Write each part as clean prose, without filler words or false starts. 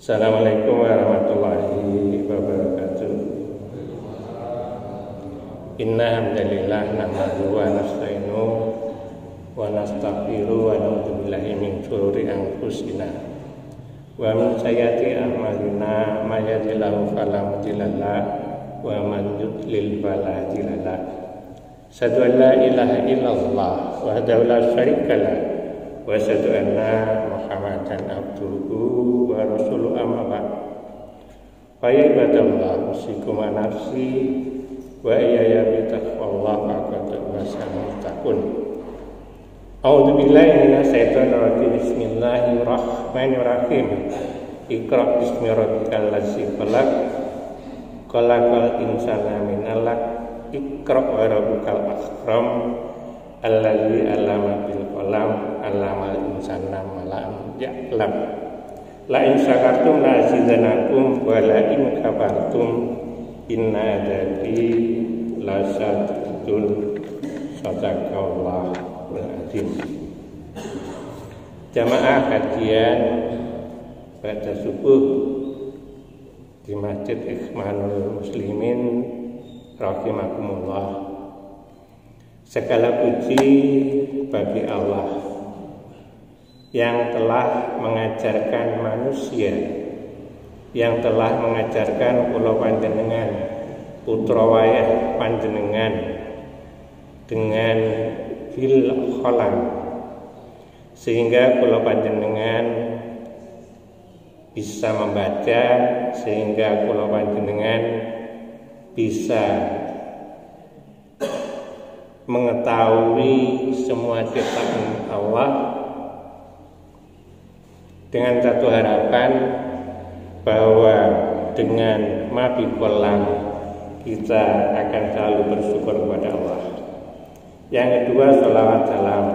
Assalamualaikum warahmatullahi wabarakatuh. Inna hamdalillah nahmaduhu wa nasta'inu wa nastaghfiruh wa na'udzu billahi min shururi anfusina wa min sayyiati a'malina may yahdihillahu fala mudhillalah wa man yudlil fala hadiyalah. Asyhadu an la ilaha illallah wahdahu la syarikalah wa asyhadu anna Muhammadan abduhu wa rasuluhu amma ba'd. Fa ya ibadallah usikum wa nafsi wa iyaya bi taqwallah faqad takun. A'udzu billahi minasy syaithanir rajim. Bismillahirrahmanirrahim. Iqra bismi rabbikal ladzi khalaq. Khalaqal insana min 'alaq. Iqra wa rabbukal akram. Alladzi 'allama bil qalam 'allamal insana ma lam ya'lam. La in syakartum la azidannakum wa la in kafartum inna adzabi lasyadidun. Sadaqallahul azim. Jamaah kajian pada subuh di Masjid Ikhwanul Muslimin rahimakumullah. Segala puji bagi Allah yang telah mengajarkan manusia, yang telah mengajarkan kula panjenengan putra wayah panjenengan dengan fil kholam, sehingga kula panjenengan bisa membaca, sehingga kula panjenengan bisa mengetahui semua ciptaan Allah dengan satu harapan bahwa dengan mabi kolam kita akan selalu bersyukur kepada Allah. Yang kedua, sholawat salam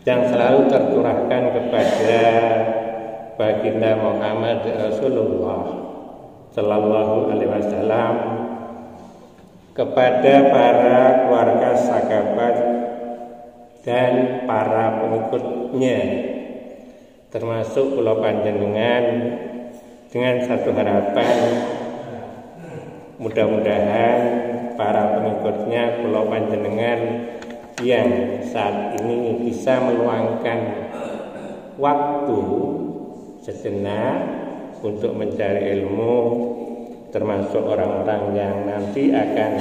yang selalu tercurahkan kepada baginda Muhammad Rasulullah Sallallahu Alaihi Wasallam, kepada para keluarga sahabat dan para pengikutnya, termasuk kula panjenengan, dengan satu harapan mudah-mudahan para pengikutnya kula panjenengan yang saat ini bisa meluangkan waktu sejenak untuk mencari ilmu, termasuk orang-orang yang nanti akan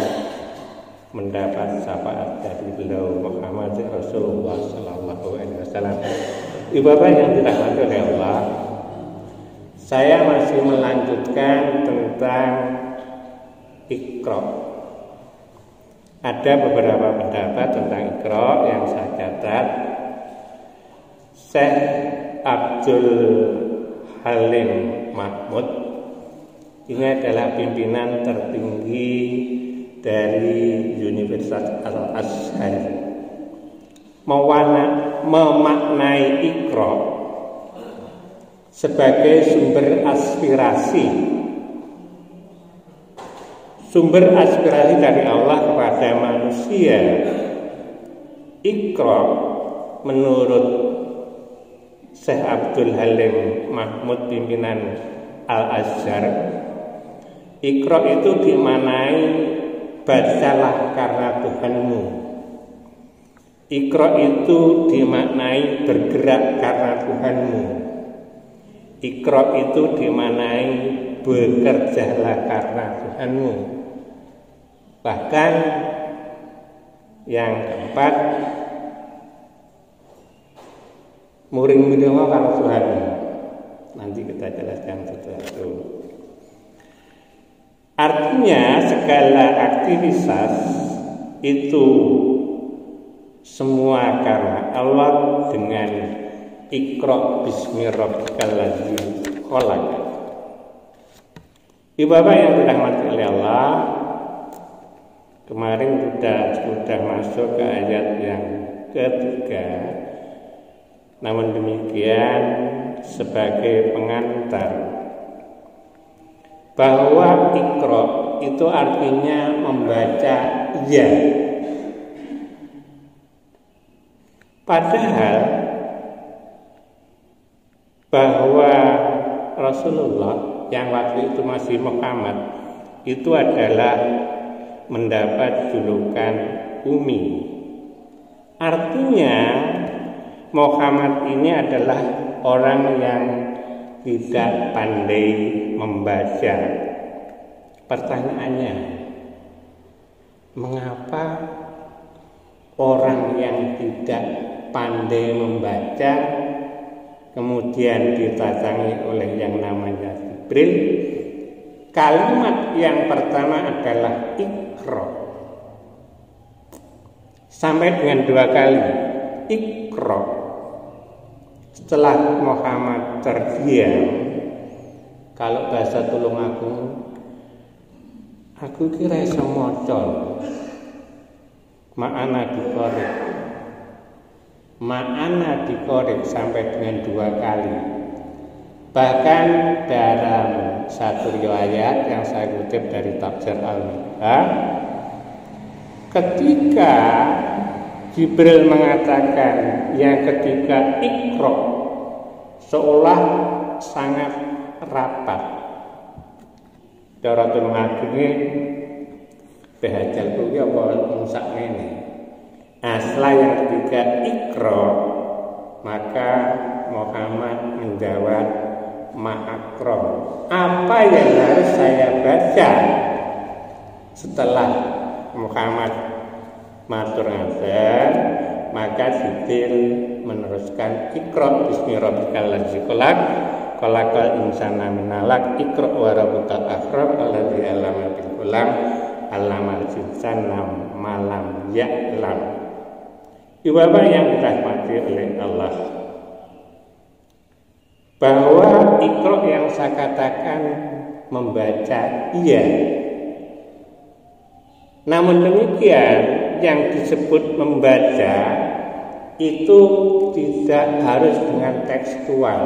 mendapat syafaat dari beliau Muhammad Rasulullah Sallallahu Alaihi Wasallam. Ibadah yang dirahmati oleh Allah, saya masih melanjutkan tentang Iqra. Ada beberapa pendapat tentang Iqra yang saya catat. Syekh Abdul Halim Mahmud ini adalah pimpinan tertinggi dari Universitas Al-Azhar. Memaknai Iqra sebagai sumber aspirasi dari Allah kepada manusia. Iqra menurut Syekh Abdul Halim Mahmud, pimpinan Al-Azhar, Iqra itu dimaknai bacalah karena Tuhanmu. Iqra itu dimaknai bergerak karena Tuhanmu. Iqra itu dimaknai bekerjalah karena Tuhanmu. Bahkan yang keempat, muring-muring karena Tuhanmu. Nanti kita jelaskan sesuatu. Artinya segala aktivitas itu semua karena Allah dengan Iqra bismi rabbikal ladzi khalaq. Ibadah yang dirahmati oleh Allah, kemarin sudah masuk ke ayat yang ketiga. Namun demikian, sebagai pengantar bahwa Iqra itu artinya membaca ya. Padahal bahwa Rasulullah yang waktu itu masih Muhammad itu adalah mendapat julukan Umi. Artinya Muhammad ini adalah orang yang tidak pandai membaca. Pertanyaannya, mengapa orang yang tidak pandai membaca kemudian didatangi oleh yang namanya Jibril? Kalimat yang pertama adalah Iqra. Sampai dengan 2 kali Iqra. Setelah Muhammad terdiam, kalau bahasa aku kira iso maca. Ma'ana dikorek sampai dengan 2 kali. Bahkan dalam satu riwayat yang saya kutip dari Tafsir Al-Minhaj, ketika Jibril mengatakan yang ketiga Iqra, seolah sangat rapat. Daratul Madini behajal kuwi apa musak ngene. Setelah yang ketiga Iqra, maka Muhammad menjawab Ma'akram. Apa yang harus saya baca? Setelah Muhammad matur ngaten, maka Jibril meneruskan Iqra bismi rabbikal ladzi khalaq khalaqal insana min 'alaq Iqra wa rabbukal akram alladzi 'allama bil qalam 'allamal insana ma lam ya'lam. Ibu-bapak yang dirahmati oleh Allah, bahwa Iqra yang saya katakan membaca iya. Namun demikian yang disebut membaca itu tidak harus dengan tekstual.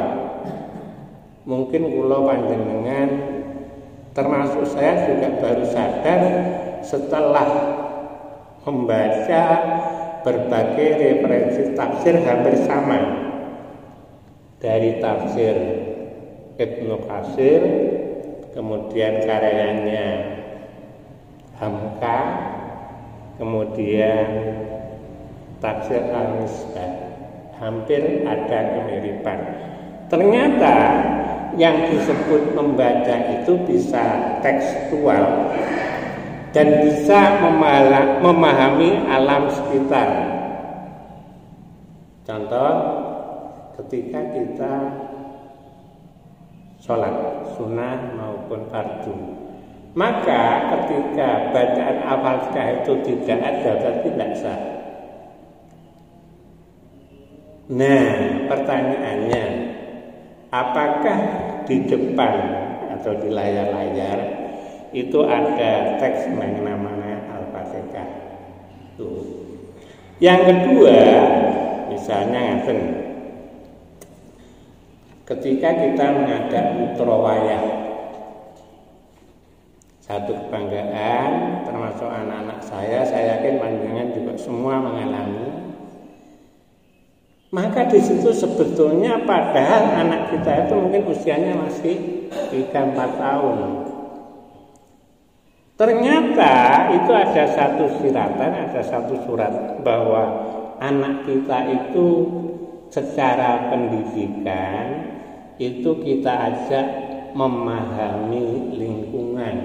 Mungkin kula panjenengan termasuk saya juga baru sadar setelah membaca berbagai referensi tafsir hampir sama, dari tafsir Ibnu Katsir, kemudian karyanya Hamka, kemudian tafsir Al-Misbah, hampir ada kemiripan. Ternyata yang disebut membaca itu bisa tekstual dan bisa memahami alam sekitar. Contoh, ketika kita sholat sunnah maupun fardu, maka ketika bacaan Al-Fatihah itu tidak ada, berarti tidak sah. Nah, pertanyaannya, apakah di depan atau di layar-layar itu ada teks yang namanya Al-Fatihah? Yang kedua, misalnya ngaten, ketika kita menghadap putra wayah, satu kebanggaan, termasuk anak-anak saya yakin panjenengan juga semua mengalami. Maka di situ sebetulnya padahal anak kita itu mungkin usianya masih 3-4 tahun. Ternyata itu ada satu siratan, ada satu surat bahwa anak kita itu secara pendidikan itu kita ajak memahami lingkungan.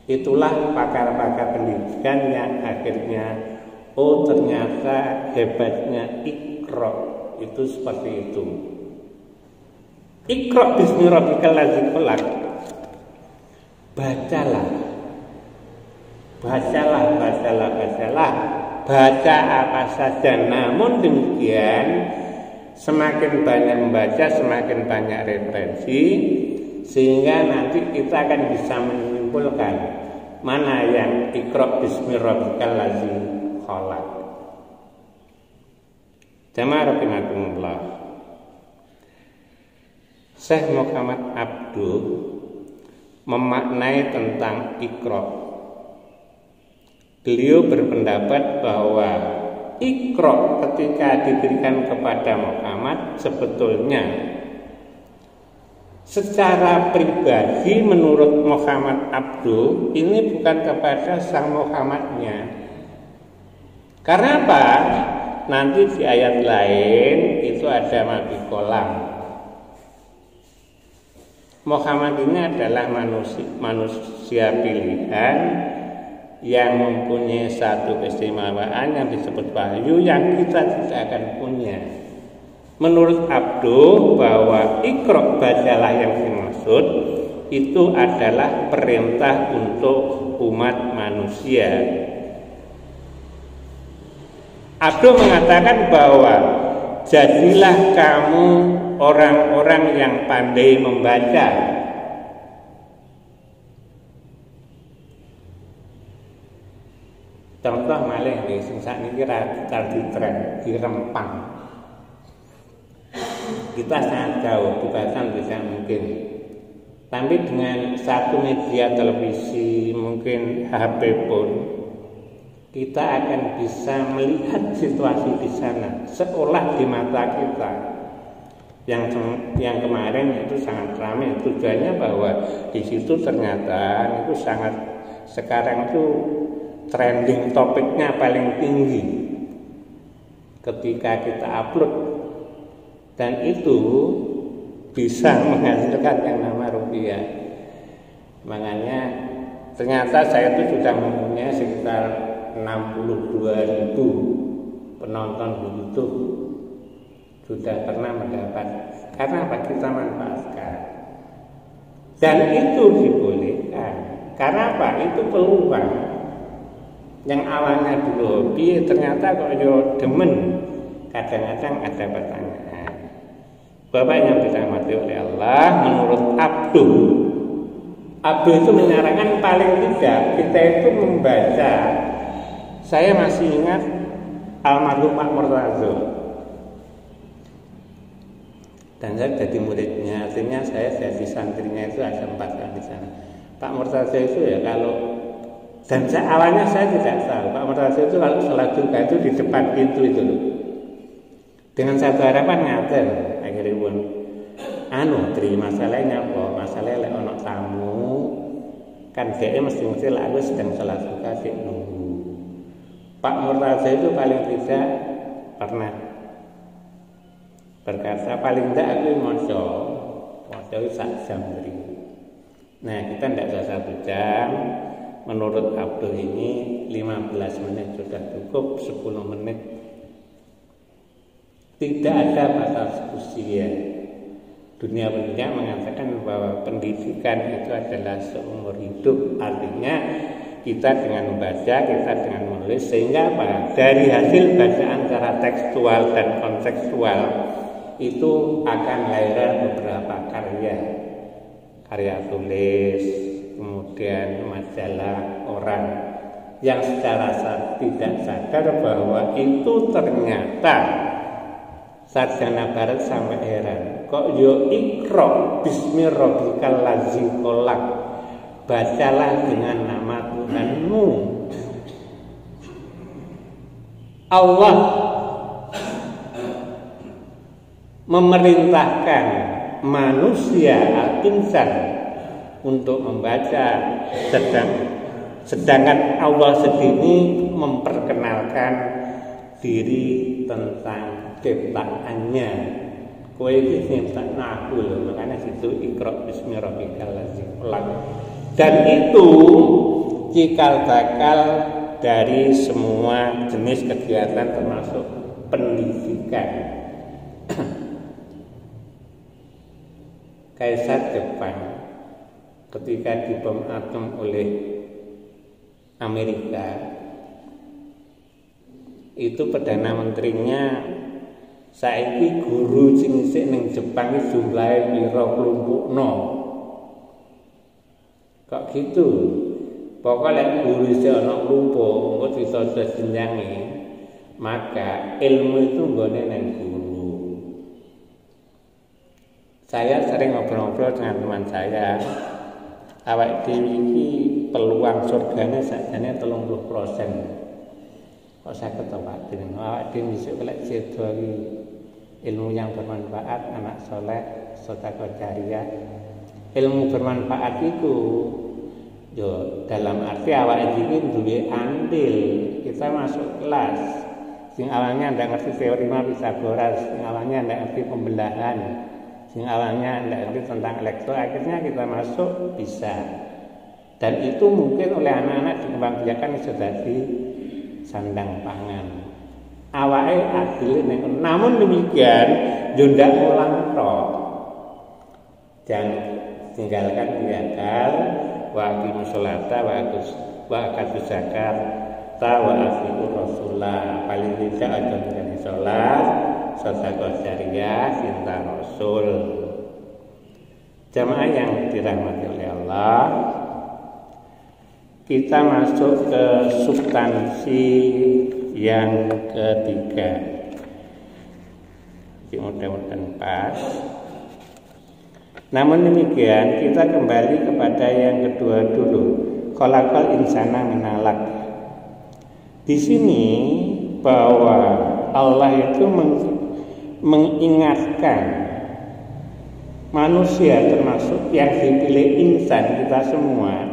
Itulah pakar-pakar pendidikan yang akhirnya ternyata hebatnya Iqra itu seperti itu. Iqra bismi rabbikal ladzi khalaq. Bacalah. Baca apa saja. Namun demikian, semakin banyak membaca, semakin banyak referensi, sehingga nanti kita akan bisa menyimpulkan mana yang Iqra bismi rabbikal ladzi khalaq. Jamaah rahimakumullah. Syekh Muhammad Abduh memaknai tentang Iqra. Beliau berpendapat bahwa Iqra ketika diberikan kepada Muhammad sebetulnya secara pribadi menurut Muhammad Abduh ini bukan kepada sang Muhammadnya. Karena apa? Nanti di ayat lain itu ada mabi kolam. Muhammad ini adalah manusia pilihan yang mempunyai satu keistimewaan yang disebut wahyu yang kita tidak akan punya. Menurut Abduh bahwa Iqra bacalah yang dimaksud itu adalah perintah untuk umat manusia. Abduh mengatakan bahwa jadilah kamu orang-orang yang pandai membaca. Contoh malih nggih sing sakniki tadi tren di Rempang. Kita sangat jauh, dibahas bisa mungkin. Tapi dengan satu media televisi, mungkin HP pun, kita akan bisa melihat situasi di sana seolah di mata kita. Yang kemarin itu sangat ramai, tujuannya bahwa di situ ternyata itu sangat sekarang itu trending topiknya paling tinggi ketika kita upload, dan itu bisa menghasilkan yang nama rupiah. Makanya ternyata saya itu sudah mempunyai sekitar 62.000 penonton di YouTube, sudah pernah mendapat. Karena apa? Kita manfaatkan, dan itu dibolehkan. Karena apa? Itu peluang. Yang awalnya dulu hobi, ternyata kok yo demen. Kadang-kadang ada pertanyaan. Bapak yang dirahmati oleh Allah, menurut Abduh itu menyarankan paling tidak kita itu membaca. Saya masih ingat almarhum Pak Murtazo, dan saya jadi muridnya, artinya saya jadi santrinya itu ada 4 kali di sana. Pak Murtazo itu ya kalau, dan awalnya saya tidak tahu Pak Murtazo itu kalau sholat duha itu di depan pintu itu loh. Dengan satu harapan ngaten akhirnya pun terima masalahnya apa? Masalahnya lek ono tamu kan dia mesti lah aku sedang sholat duha sik nunggu. Pak Murtazo itu paling tidak pernah berkata paling tidak aku maca sak jam beri. Nah kita tidak usah 1 jam. Menurut Abdul ini 15 menit sudah cukup, 10 menit. Tidak ada batas usia. Dunia pendidikan mengatakan bahwa pendidikan itu adalah seumur hidup. Artinya kita dengan membaca, kita dengan menulis, sehingga apa? Dari hasil bacaan secara tekstual dan kontekstual itu akan lahir beberapa karya tulis, kemudian majalah orang yang secara tidak sadar bahwa itu ternyata sarjana barat sampai heran. Kok yo Iqra bismi rabbikal ladzi khalaq, bacalah dengan nama Tuhanmu. Allah memerintahkan manusia al-insan untuk membaca, sedangkan Allah sendiri memperkenalkan diri tentang ciptaannya. Kowe iki nyiptakno aku lho, makanya situ Iqra bismi rabbikal ladzi khalaq. Dan itu cikal bakal dari semua jenis kegiatan termasuk pendidikan. Kaisar Jepang ketika dibom atom oleh Amerika, itu Perdana Menterinya saiki guru sing isih ning Jepang iki jumlahe pira klumpukno. Kok gitu? Pokoknya guru isih ana klumpuk, engko disoso jenjange, maka ilmu itu nggone nang guru. Saya sering ngobrol-ngobrol dengan teman saya. Awak dhewe iki peluang surgane sakjane 30%. Kok saya ketawak dengan awak dhewe iso kelek sedo ilmu yang bermanfaat, anak soleh, sedekah jariah, ilmu bermanfaat itu yo dalam arti awake dhewe duwe andil. Kita masuk kelas sing awalnya ndak ngerti teori Pythagoras, sing awalnya ndak ngerti pembelahan, sing awalnya ndak ngerti tentang elektro, akhirnya kita masuk bisa. Dan itu mungkin oleh anak-anak dikembangbiakan iso dadi sandang pangan. Awake adil ning, namun demikian yo ndak mulang tok. Jangan tinggalkan niatan wa aqimus sholata wa aqatuz zakat wa atiu rasulullah. Paling tidak aja dengan salat, sedekah jariyah, cinta rasul. Jamaah yang dirahmati oleh Allah, kita masuk ke substansi yang ketiga. Mudah-mudahan pas. Namun demikian kita kembali kepada yang kedua dulu. Khalaqal insana min 'alaq. Di sini bahwa Allah itu mengingatkan manusia termasuk yang dipilih insan kita semua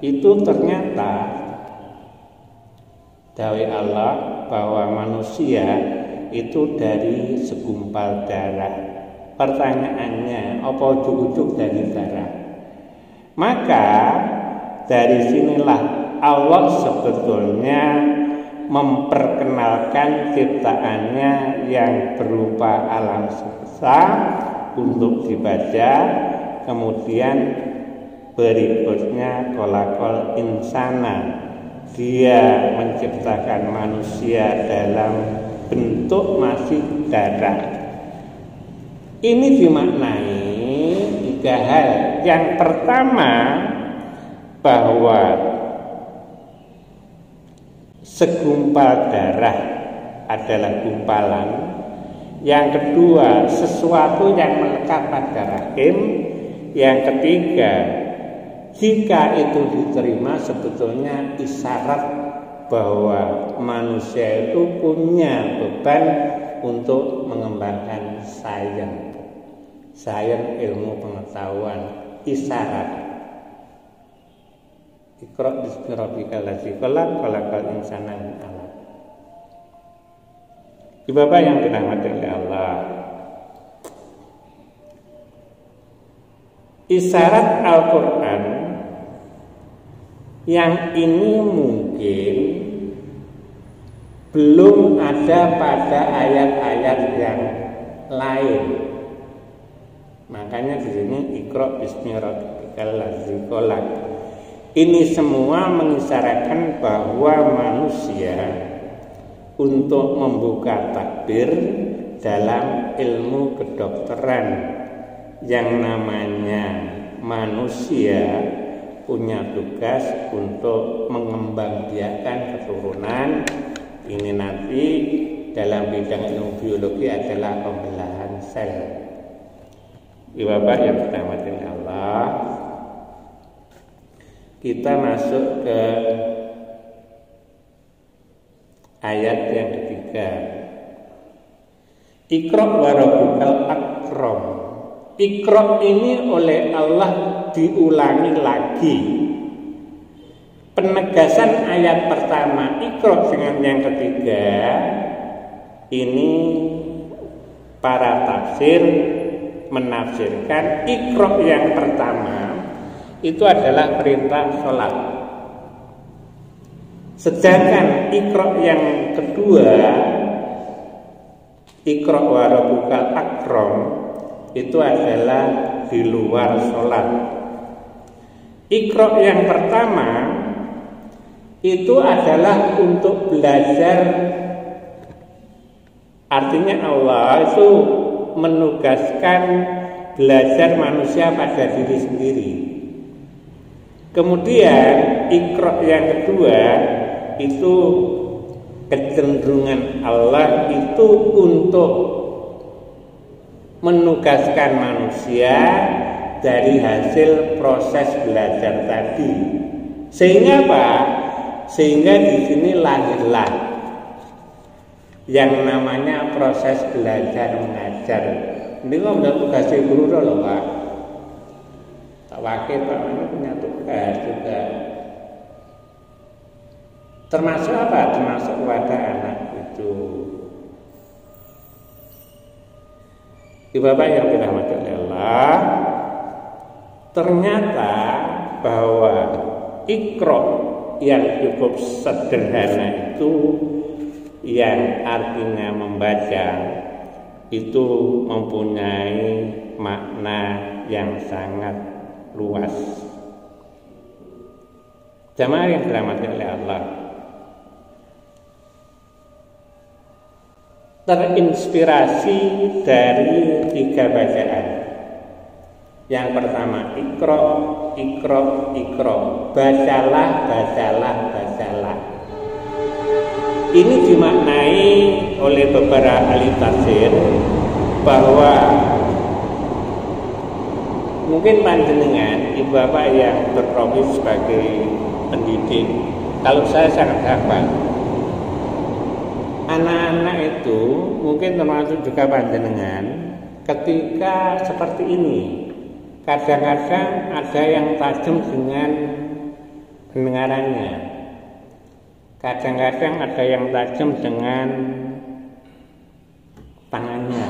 itu ternyata dawai Allah bahwa manusia itu dari segumpal darah. Pertanyaannya, apa ujug-ujug dari darah? Maka dari sinilah Allah sebetulnya memperkenalkan ciptaannya yang berupa alam semesta untuk dibaca. Kemudian berikutnya khalaqal insana, dia menciptakan manusia dalam bentuk masih darah. Ini dimaknai 3 hal. Yang pertama, bahwa segumpal darah adalah gumpalan. Yang kedua, sesuatu yang melekat pada rahim. Yang ketiga, jika itu diterima sebetulnya isyarat bahwa manusia itu punya beban untuk mengembangkan sains. Sains ilmu pengetahuan, isyarat. Iqra bismi rabbikal ladzi khalaq, khalaqal insana min 'alaq. Ibu bapak yang dirahmati oleh Allah, isyarat Al-Quran yang ini mungkin belum ada pada ayat-ayat yang lain. Makanya di sini Iqra bismi rabbikal ladzi khalaq. Ini semua mengisyaratkan bahwa manusia untuk membuka takbir dalam ilmu kedokteran yang namanya manusia punya tugas untuk mengembangbiakan keturunan. Ini nanti dalam bidang ilmu biologi adalah pembelahan sel. Ibu bapak yang dirahmati Allah, kita masuk ke ayat yang ketiga. Iqra wa rabbukal akram. Iqra ini oleh Allah diulangi lagi. Penegasan ayat pertama Iqra dengan yang ketiga ini para tafsir menafsirkan Iqra yang pertama itu adalah perintah sholat. Sedangkan Iqra yang kedua, Iqra wa rabbukal akram, itu adalah di luar sholat. Iqra yang pertama itu adalah untuk belajar. Artinya Allah itu menugaskan belajar manusia pada diri sendiri. Kemudian Iqra yang kedua itu kecenderungan Allah itu untuk menugaskan manusia dari hasil proses belajar tadi. Sehingga apa? Sehingga di sini lahirlah yang namanya proses belajar mengajar. Ini kok udah tugas guru loh Pak. Tak wakil Pak ini punya tugas juga. Termasuk apa? Termasuk kepada anak itu. Ibu bapak yang dirahmati Allah, ternyata bahwa Iqra yang cukup sederhana itu, yang artinya membaca, itu mempunyai makna yang sangat luas. Jamaah yang dirahmati oleh Allah, terinspirasi dari 3 bacaan. Yang pertama Iqra, Iqra, Iqra, bacalah, bacalah, bacalah. Ini dimaknai oleh beberapa ahli tafsir bahwa mungkin panjenengan ibu bapak yang berprofesi sebagai pendidik, kalau saya sangat hafal. Anak-anak itu mungkin termasuk juga panjenengan ketika seperti ini. Kadang-kadang ada yang tajam dengan pendengarannya. Kadang-kadang ada yang tajam dengan tangannya.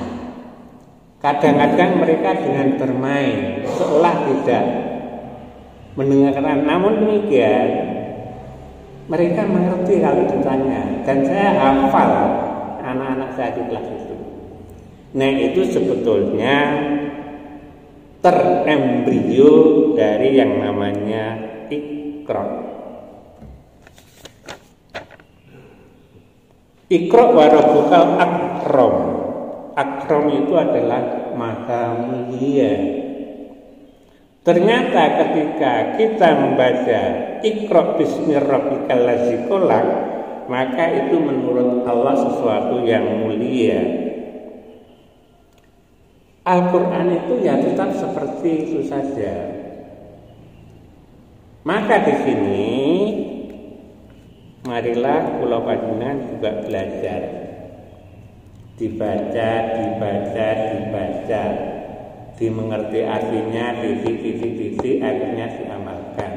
Kadang-kadang mereka dengan bermain seolah tidak mendengarkan. Namun demikian mereka mengerti kalau ditanya, dan saya hafal anak-anak saya di kelas itu. Nah, itu sebetulnya terembrio dari yang namanya Iqra. Iqra wa rabbukal akram. Akram itu adalah maha mulia. Ternyata ketika kita membaca Iqra bismi rabbikal ladzi khalaq, maka itu menurut Allah sesuatu yang mulia. Al-Quran itu ya tetap seperti itu saja. Maka di sini marilah kula panjenengan juga belajar. Dibaca, dibaca, dibaca, dimengerti artinya, titik-titik akhirnya diamalkan.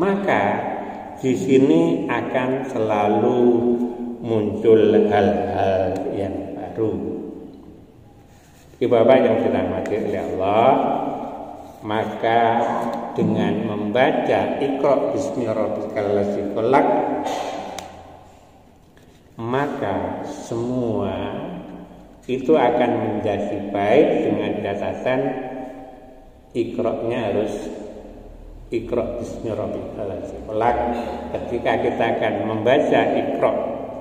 Maka di sini akan selalu muncul hal-hal yang baru. Ibu bapak yang dirahmati oleh Allah, maka dengan membaca Iqra bismi rabbikal ladzi khalaq, maka semua itu akan menjadi baik dengan catatan Iqra-nya harus Iqra bismi rabbikal ladzi khalaq. Ketika kita akan membaca Iqra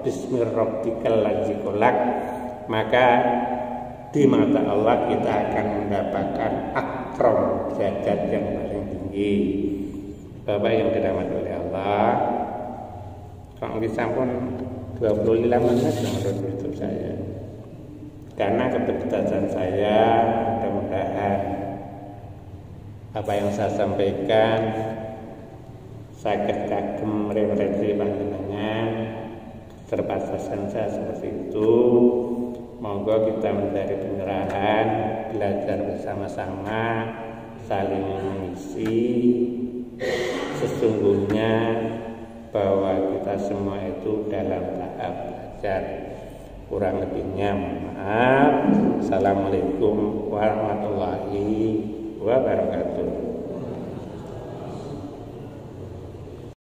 bismi rabbikal ladzi khalaq, maka di mata Allah kita akan mendapatkan akram, derajat yang paling tinggi. Bapak yang dirahmati oleh Allah, kalau disampun 25 menit menurut YouTube saya, karena keterbatasan saya, mudah-mudahan apa yang saya sampaikan saged kagem refleksi panjenengan. Keterbatasan saya seperti itu, monggo kita mencari pencerahan, belajar bersama-sama, saling mengisi. Sesungguhnya bahwa kita semua itu dalam tahap belajar. Kurang lebihnya maaf. Assalamualaikum warahmatullahi wabarakatuh.